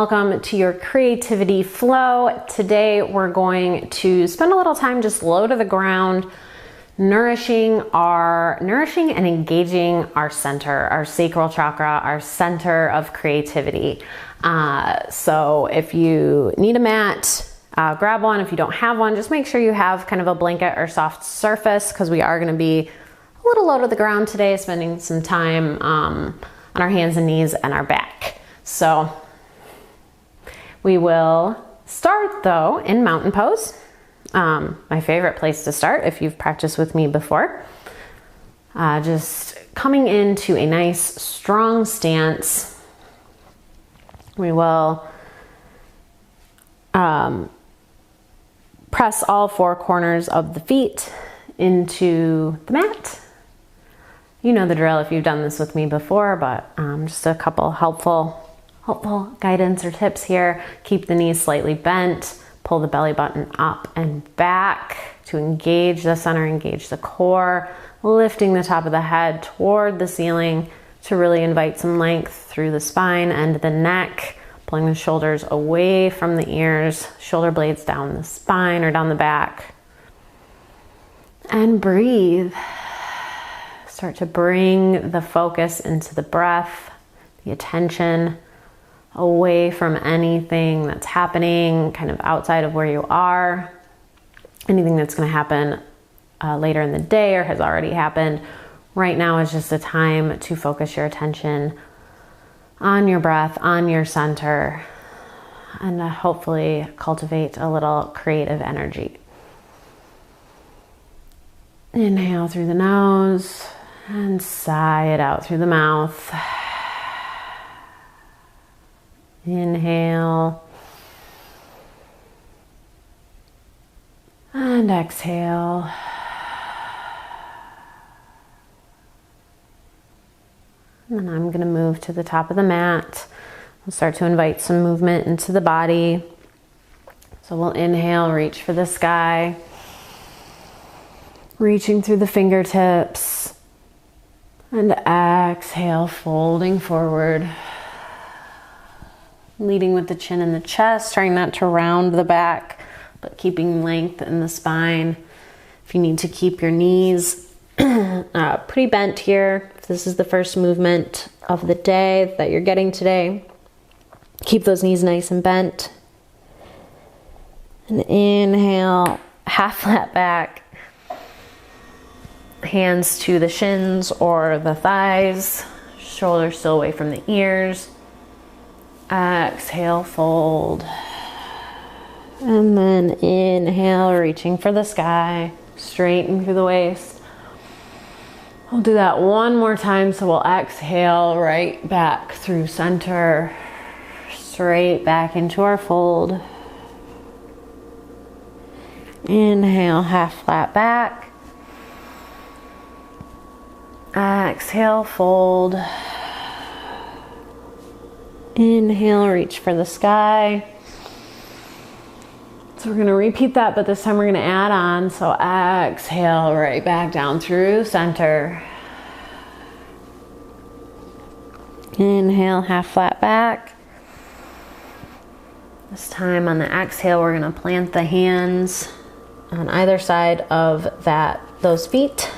welcome to your creativity flow. Today we're going to spend a little time just low to the ground, nourishing and engaging our center, our sacral chakra, our center of creativity. So if you need a mat, grab one. If you don't have one, just make sure you have kind of a blanket or soft surface, because we are going to be a little low to the ground today, spending some time on our hands and knees and our back. So we will start though in mountain pose. My favorite place to start if you've practiced with me before. Just coming into a nice strong stance. We will press all four corners of the feet into the mat. You know the drill if you've done this with me before, but just a couple helpful guidance or tips here. Keep the knees slightly bent. Pull the belly button up and back to engage the center, engage the core, lifting the top of the head toward the ceiling to really invite some length through the spine and the neck, pulling the shoulders away from the ears, shoulder blades down the spine or down the back. And breathe. Start to bring the focus into the breath, the attention away from anything that's happening kind of outside of where you are, anything that's going to happen later in the day or has already happened. Right now is just a time to focus your attention on your breath, on your center, and hopefully cultivate a little creative energy. Inhale through the nose and sigh it out through the mouth. Inhale and exhale. And then I'm going to move to the top of the mat. We'll start to invite some movement into the body. So we'll inhale, reach for the sky, reaching through the fingertips, and exhale, folding forward. Leading with the chin in the chest, trying not to round the back, but keeping length in the spine. If you need to keep your knees pretty bent here, if this is the first movement of the day that you're getting today, keep those knees nice and bent. And inhale, half flat back. Hands to the shins or the thighs, shoulders still away from the ears. Exhale, fold. And then inhale, reaching for the sky, straighten through the waist. We'll do that one more time. So we'll exhale right back through center, straight back into our fold. Inhale, half flat back. Exhale, fold. Inhale, reach for the sky. So we're going to repeat that, but this time we're going to add on. So exhale, right back down through center. Inhale, half flat back. This time on the exhale, we're going to plant the hands on either side of those feet.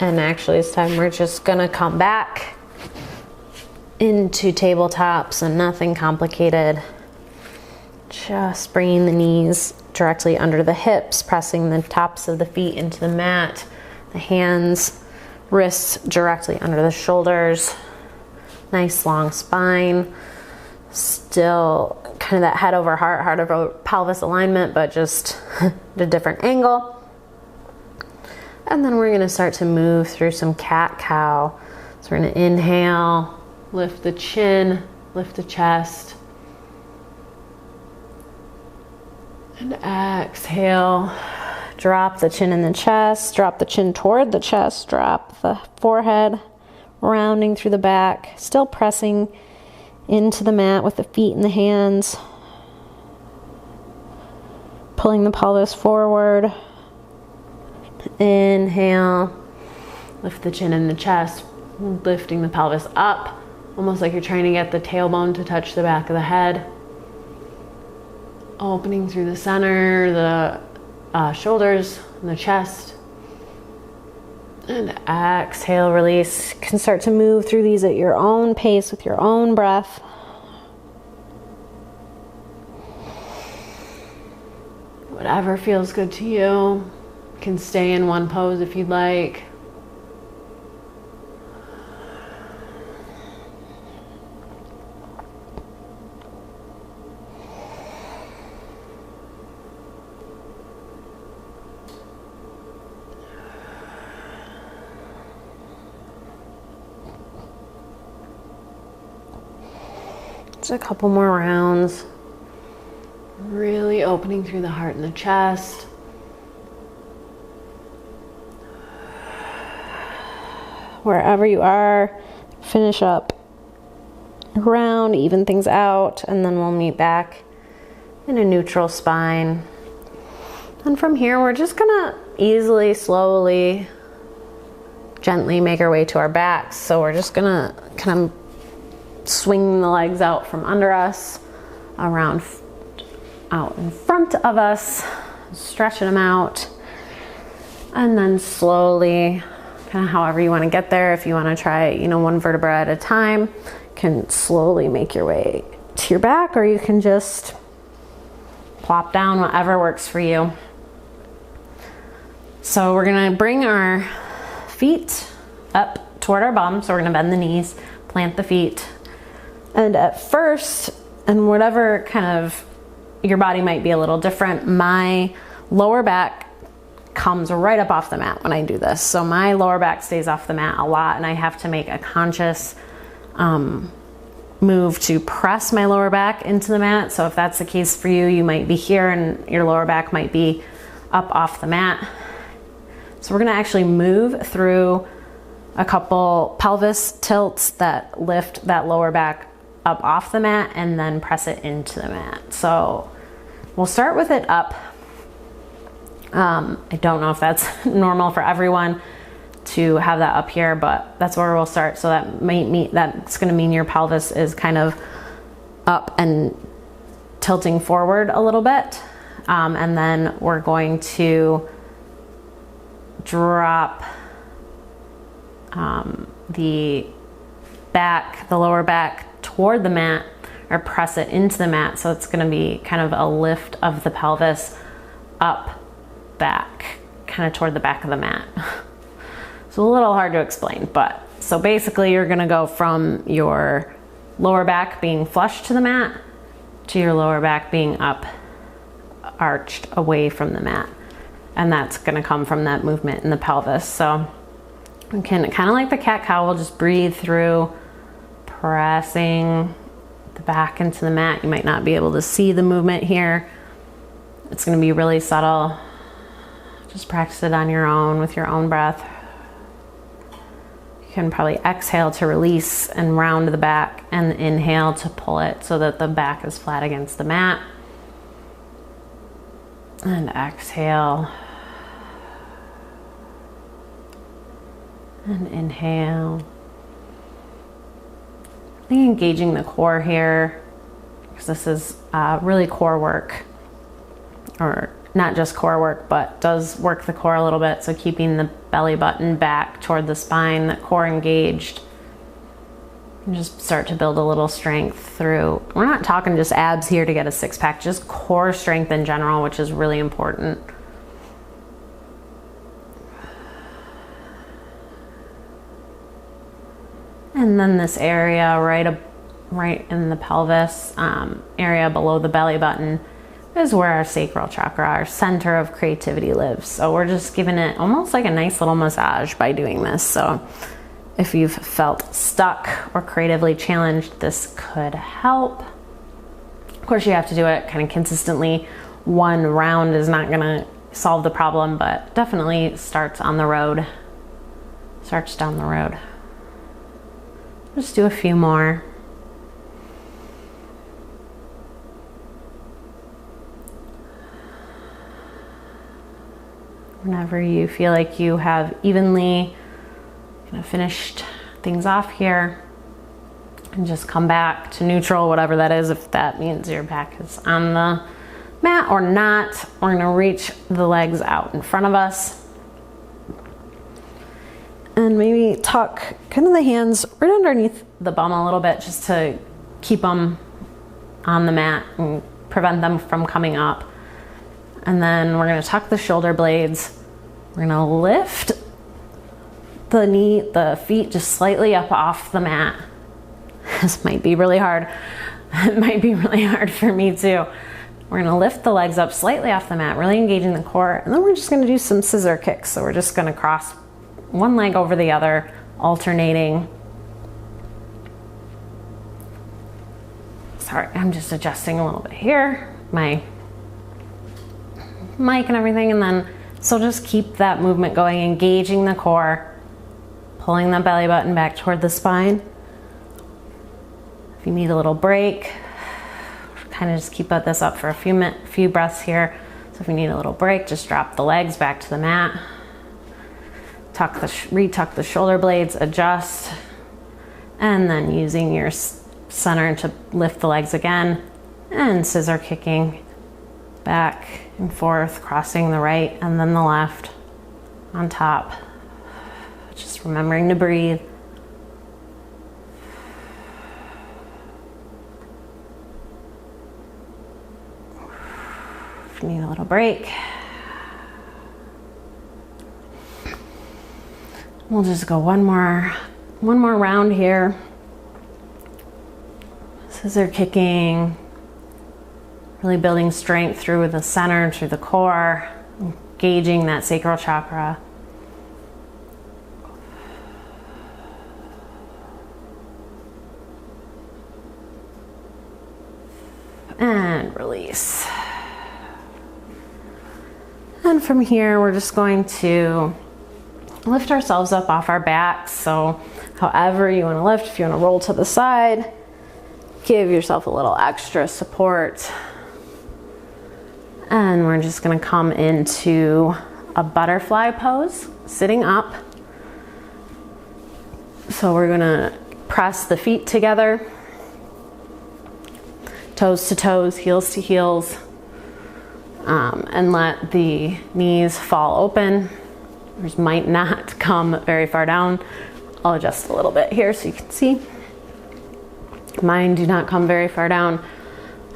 And actually this time we're just going to come back into tabletops and nothing complicated. Just bringing the knees directly under the hips, pressing the tops of the feet into the mat, the hands, wrists directly under the shoulders. Nice long spine. Still kind of that head over heart over pelvis alignment, but just at a different angle. And then we're going to start to move through some cat-cow. So we're going to inhale, lift the chin, lift the chest. And exhale, drop the chin in the chest, drop the chin toward the chest, drop the forehead, rounding through the back, still pressing into the mat with the feet and the hands. Pulling the pelvis forward. Inhale, lift the chin in the chest, lifting the pelvis up, almost like you're trying to get the tailbone to touch the back of the head. opening through the center, the shoulders, and the chest. And exhale, release. You can start to move through these at your own pace with your own breath. Whatever feels good to you. You can stay in one pose if you'd like. Just a couple more rounds. Really opening through the heart and the chest. Wherever you are, finish up a round, even things out, and then we'll meet back in a neutral spine. And from here, we're just gonna easily, slowly, gently make our way to our backs. So we're just gonna kind of swing the legs out from under us, around out in front of us, stretching them out, and then slowly, kind of however you want to get there. If you want to try, you know, one vertebra at a time, can slowly make your way to your back, or you can just plop down, whatever works for you. So we're gonna bring our feet up toward our bum. So we're gonna bend the knees, plant the feet. And at first, and whatever kind of, your body might be a little different, my lower back comes right up off the mat when I do this. So my lower back stays off the mat a lot, and I have to make a conscious move to press my lower back into the mat. So if that's the case for you, you might be here and your lower back might be up off the mat. So we're gonna actually move through a couple pelvis tilts that lift that lower back up off the mat and then press it into the mat. So we'll start with it up. I don't know if that's normal for everyone to have that up here, but that's where we'll start. So that might mean, that's gonna mean your pelvis is kind of up and tilting forward a little bit. And then we're going to drop the lower back toward the mat, or press it into the mat. So it's gonna be kind of a lift of the pelvis up, back, kind of toward the back of the mat. So a little hard to explain, but so basically you're gonna go from your lower back being flush to the mat to your lower back being up, arched away from the mat. And that's gonna come from that movement in the pelvis. So you can, kind of like the cat-cow, we'll just breathe through, pressing the back into the mat. You might not be able to see the movement here. It's gonna be really subtle. Just practice it on your own with your own breath. You can probably exhale to release and round the back, and inhale to pull it so that the back is flat against the mat. And exhale. And inhale. I think engaging the core here, because this is really core work, or not just core work, but does work the core a little bit. So keeping the belly button back toward the spine, that core engaged, and just start to build a little strength through, we're not talking just abs here to get a six-pack, just core strength in general, which is really important. And then this area right in the pelvis area below the belly button is where our sacral chakra, our center of creativity, lives. So we're just giving it almost like a nice little massage by doing this. So if you've felt stuck or creatively challenged, this could help. Of course, you have to do it kind of consistently. One round is not gonna solve the problem, but definitely starts on the road, starts down the road. Just do a few more. Whenever you feel like you have evenly kind of finished things off here, and just come back to neutral, whatever that is. If that means your back is on the mat or not, we're gonna reach the legs out in front of us. And maybe tuck kind of the hands right underneath the bum a little bit, just to keep them on the mat and prevent them from coming up. And then we're gonna tuck the shoulder blades. We're gonna lift the feet just slightly up off the mat. This might be really hard. It might be really hard for me too. We're gonna lift the legs up slightly off the mat, really engaging the core. And then we're just gonna do some scissor kicks. So we're just gonna cross one leg over the other, alternating. Sorry, I'm just adjusting a little bit here, my mic and everything. And then, so just keep that movement going, engaging the core, pulling the belly button back toward the spine. If you need a little break, kind of just keep this up for a few breaths here. So if you need a little break, just drop the legs back to the mat. Retuck the shoulder blades, adjust, and then using your center to lift the legs again, and scissor kicking back and forth, crossing the right and then the left on top. Just remembering to breathe. If you need a little break, we'll just go one more round here. Scissor kicking, really building strength through the center, through the core, engaging that sacral chakra. And release. And from here, we're just going to lift ourselves up off our backs. So however you want to lift, if you want to roll to the side, give yourself a little extra support. And we're just going to come into a butterfly pose, sitting up. So we're going to press the feet together, toes to toes, heels to heels, and let the knees fall open. Yours might not come very far down. I'll adjust a little bit here so you can see. Mine do not come very far down,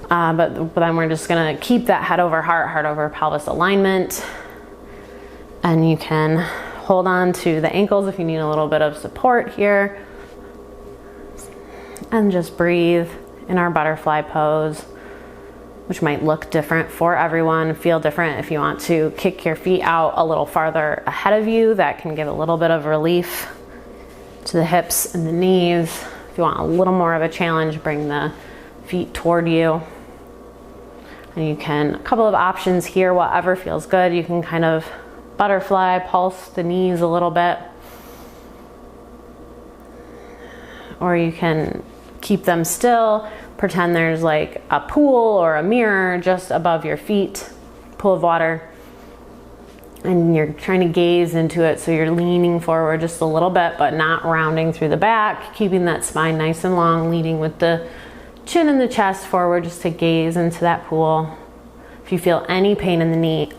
but then we're just gonna keep that head over heart over pelvis alignment. And you can hold on to the ankles if you need a little bit of support here. And just breathe in our butterfly pose, which might look different for everyone, feel different. If you want to kick your feet out a little farther ahead of you, that can give a little bit of relief to the hips and the knees. If you want a little more of a challenge, bring the feet toward you. And you can, a couple of options here, whatever feels good. You can kind of butterfly, pulse the knees a little bit. Or you can keep them still, pretend there's like a pool or a mirror just above your feet, pool of water, and you're trying to gaze into it. So you're leaning forward just a little bit, but not rounding through the back, keeping that spine nice and long, leading with the chin and the chest forward just to gaze into that pool. If you feel any pain in the knee,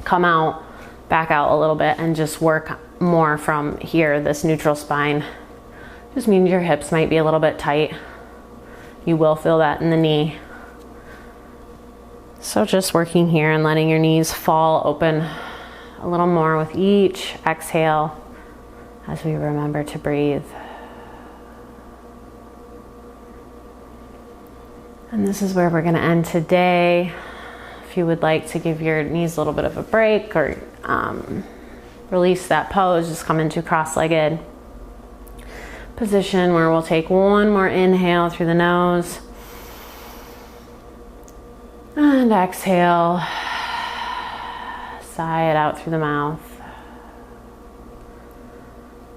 come out, back out a little bit, and just work more from here, this neutral spine. Just means your hips might be a little bit tight. You will feel that in the knee. So just working here and letting your knees fall open a little more with each exhale as we remember to breathe. And this is where we're going to end today. If you would like to give your knees a little bit of a break or release that pose, just come into cross-legged position where we'll take one more inhale through the nose and exhale, sigh it out through the mouth.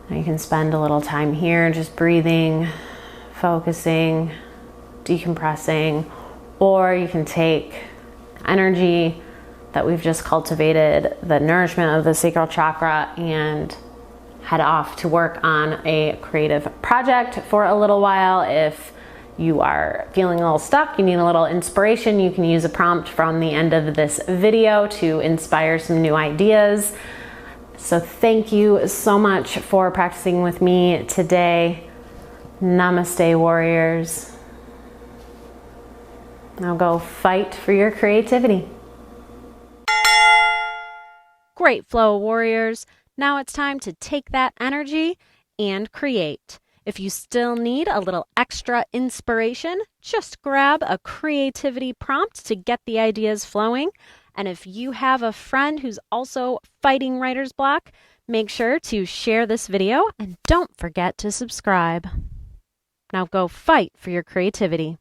Now you can spend a little time here just breathing, focusing, decompressing, or you can take energy that we've just cultivated, the nourishment of the sacral chakra, and head off to work on a creative project for a little while. If you are feeling a little stuck, you need a little inspiration, you can use a prompt from the end of this video to inspire some new ideas. So thank you so much for practicing with me today. Namaste, warriors. Now go fight for your creativity. Great flow, warriors. Now it's time to take that energy and create. If you still need a little extra inspiration, just grab a creativity prompt to get the ideas flowing. And if you have a friend who's also fighting writer's block, make sure to share this video and don't forget to subscribe. Now go fight for your creativity.